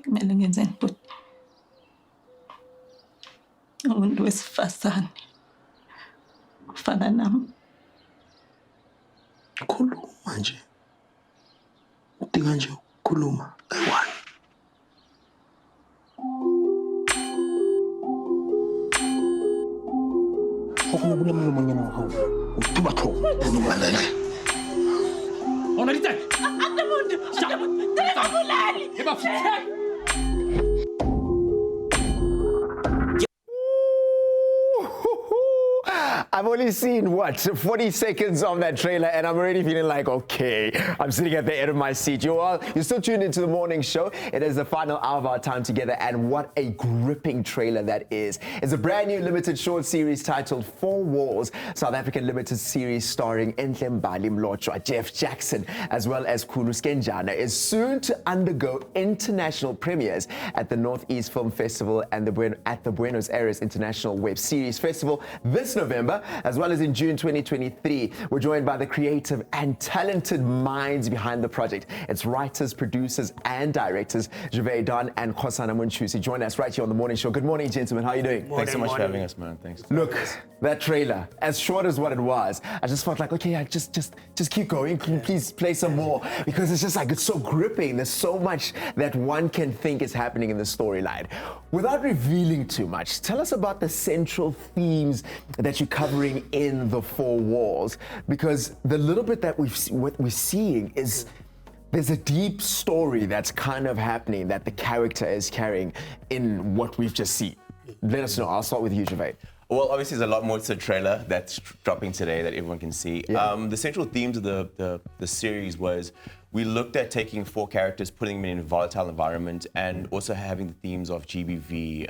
kumele ngenzeni but umuntu wesifazane kufana nami. Khuluma nje. Udinga nje ukukhuluma kayi-1. Ufuna bula mlo manyana wa hao. Utuba tho. Ubalale. Ona litani. Akumuntu. Ngiyabulali. Eba futhi. I've only seen, 40 seconds of that trailer, and I'm already feeling like, okay, I'm sitting at the end of my seat. You're still tuned into the morning show. It is the final hour of our time together, and what a gripping trailer that is. It's a brand new limited short series titled 4 Walls, South African limited series starring Enhle, Mbali, Mlotshwa, Jeff Jackson, as well as Khulu, Skenjana, is soon to undergo international premieres at the Northeast Film Festival and at the Buenos Aires International Web Series Festival this November, as well as in June 2023. We're joined by the creative and talented minds behind the project. It's writers, producers, and directors, Juvais, Dunn, and Kgosana Monchusi. Join us right here on the morning show. Good morning, gentlemen. How are you doing? Thanks so much for having us, man. Thanks. Look, that trailer, as short as what it was, I just felt like, okay, just keep going. Can you please play some more? Because it's just like, it's so gripping. There's so much that one can think is happening in the storyline. Without revealing too much, tell us about the central themes that you're covering in the 4 walls, because the little bit that what we're seeing is there's a deep story that's kind of happening that the character is carrying in what we've just seen. Let us know. I'll start with you, Juvais. Well, obviously, there's a lot more to the trailer that's dropping today that everyone can see. Yeah. The central themes of the series was we looked at taking 4 characters, putting them in a volatile environment, and also having the themes of GBV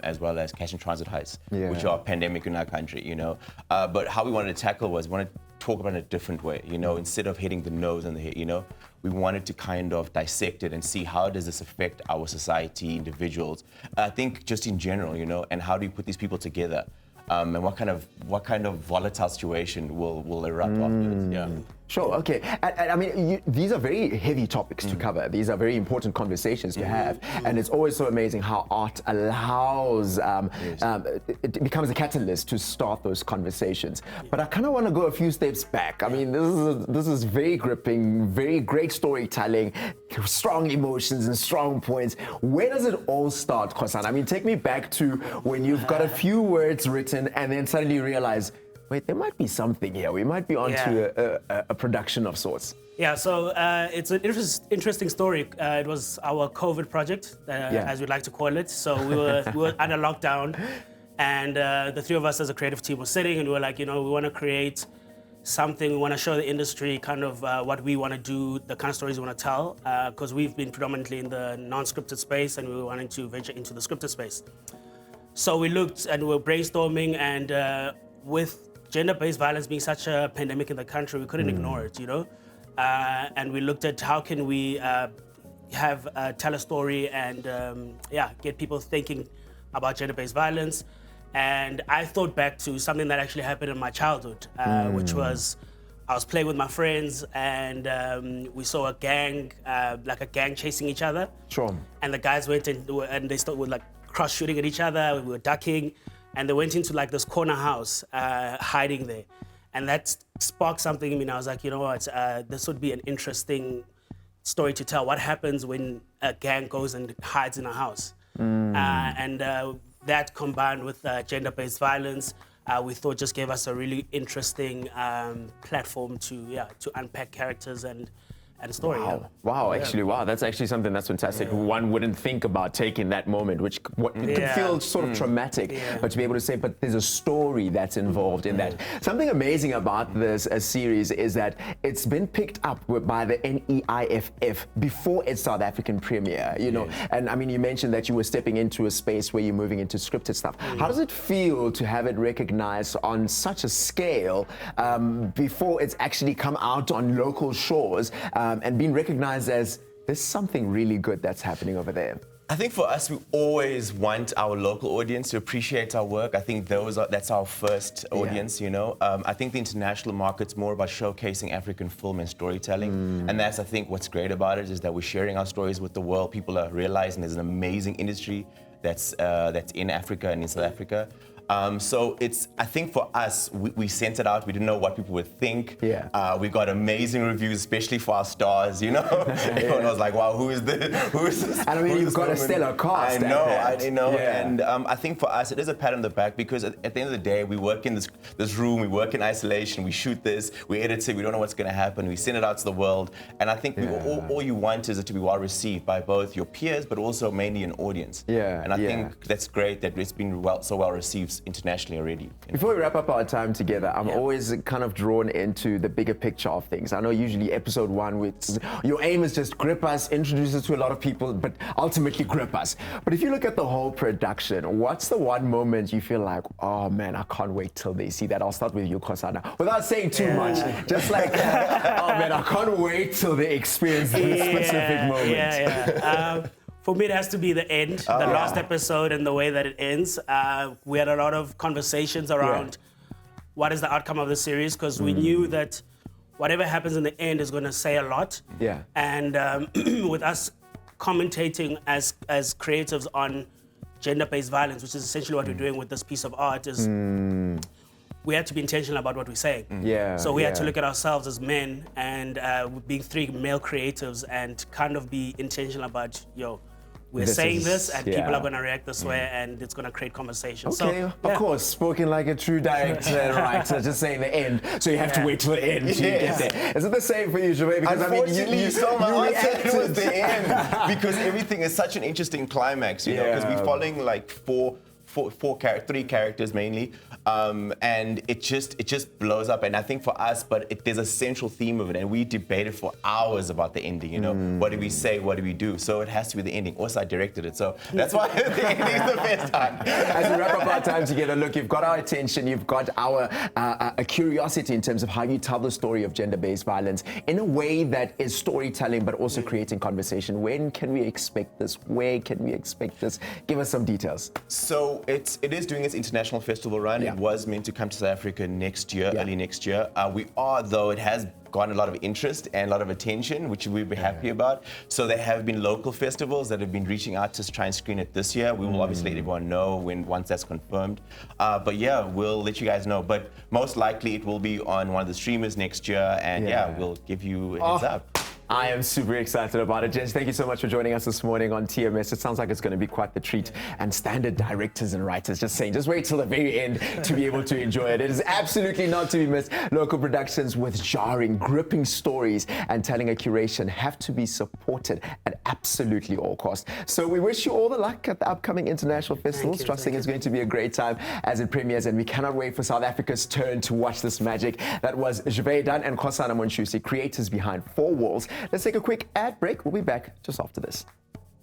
as well as cash and transit heists, which are pandemic in our country, you know. But how we wanted to tackle was we wanted to talk about it in a different way, you know, instead of hitting the nose on the head, you know. We wanted to kind of dissect it and see how does this affect our society, individuals. I think just in general, you know, and how do you put these people together? And what kind of volatile situation will erupt afterwards? Yeah. Sure, okay. I mean, these are very heavy topics to cover. These are very important conversations to have. And it's always so amazing how art allows, it becomes a catalyst to start those conversations. But I kind of want to go a few steps back. I mean, this is very gripping, very great storytelling, strong emotions and strong points. Where does it all start, Kgosana? I mean, take me back to when you've got a few words written and then suddenly you realize, wait, there might be something here. We might be onto a production of sorts. Yeah, so it's an interesting story. It was our COVID project, as we like to call it. So we were under lockdown, and the 3 of us as a creative team were sitting, and we were like, you know, we want to create something. We want to show the industry kind of what we want to do, the kind of stories we want to tell, because we've been predominantly in the non-scripted space, and we were wanting to venture into the scripted space. So we looked and we were brainstorming, and with gender-based violence being such a pandemic in the country, we couldn't ignore it, you know? And we looked at how can we tell a story and get people thinking about gender-based violence. And I thought back to something that actually happened in my childhood, which was I was playing with my friends and we saw a gang chasing each other. Sure. And the guys went and they started with like cross shooting at each other. We were ducking. And they went into like this corner house, hiding there. And that sparked something in me. And I was like, you know what, this would be an interesting story to tell. What happens when a gang goes and hides in a house? And that combined with gender-based violence, we thought just gave us a really interesting platform to unpack characters and story. Wow, actually, that's actually something that's fantastic. One wouldn't think about taking that moment, which could feel sort of traumatic, but to be able to say, but there's a story that's involved in that. Something amazing about this series is that it's been picked up by the NEIFF before its South African premiere, you know. And I mean, you mentioned that you were stepping into a space where you're moving into scripted stuff. How does it feel to have it recognized on such a scale before it's actually come out on local shores? And being recognized as there's something really good that's happening over there? I think for us, we always want our local audience to appreciate our work. I think that's our first audience, you know. I think the international market's more about showcasing African film and storytelling. And that's, I think, what's great about it is that we're sharing our stories with the world. People are realizing there's an amazing industry that's in Africa and in South Africa. So I think for us, we sent it out. We didn't know what people would think. We got amazing reviews, especially for our stars, you know. Everyone was like, wow, who is this? And I mean, you've got a stellar cast. I know. And I think for us, it is a pat on the back because at the end of the day, we work in this room, we work in isolation, we shoot this, we edit it, we don't know what's going to happen, we send it out to the world. And I think all you want is it to be well received by both your peers, but also mainly an audience. And I think that's great that it's been so well received internationally already. You know? Before we wrap up our time together, I'm always kind of drawn into the bigger picture of things. I know usually episode 1, your aim is just grip us, introduce us to a lot of people, but ultimately grip us. But if you look at the whole production, what's the one moment you feel like, oh man, I can't wait till they see that? I'll start with you, Kgosana, without saying too much. Just like, oh man, I can't wait till they experience this specific moment. For me, it has to be the end, the last episode and the way that it ends. We had a lot of conversations around what is the outcome of the series, because we knew that whatever happens in the end is going to say a lot. And with us commentating as creatives on gender-based violence, which is essentially what we're doing with this piece of art, is we had to be intentional about what we're saying. So we had to look at ourselves as men and being 3 male creatives and kind of be intentional about, we're saying this and people are going to react this way and it's going to create conversation. Okay, of course, spoken like a true director and writer, just saying the end. So you have to wait till the end to get there. Is it the same for you, Juvais? Because unfortunately, you saw my answer, it was the end. Because everything is such an interesting climax, you know, because we're following like 3 characters mainly, and it just blows up. And I think for us, there's a central theme of it, and we debated for hours about the ending. You know, what do we say? What do we do? So it has to be the ending. Also, I directed it, so that's why the ending is the best time. As we wrap up our time together, look, you've got our attention, you've got our a curiosity in terms of how you tell the story of gender-based violence in a way that is storytelling, but also creating conversation. When can we expect this? Where can we expect this? Give us some details. So it is doing its international festival run. It was meant to come to South Africa next year, early next year. Though it has gotten a lot of interest and a lot of attention, which we'll be happy about. So there have been local festivals that have been reaching out to try and screen it this year. We will obviously let everyone know once that's confirmed. But yeah, we'll let you guys know. But most likely it will be on one of the streamers next year, and we'll give you a heads up. I am super excited about it. Gents, thank you so much for joining us this morning on TMS. It sounds like it's going to be quite the treat. And standard directors and writers just wait till the very end to be able to enjoy it. It is absolutely not to be missed. Local productions with jarring, gripping stories and telling a curation have to be supported at absolutely all costs. So we wish you all the luck at the upcoming international festivals. Trusting it's going to be a great time as it premieres, and we cannot wait for South Africa's turn to watch this magic. That was Juvais, Dunn and Kgosana Monchusi, creators behind 4 Walls. Let's take a quick ad break. We'll be back just after this.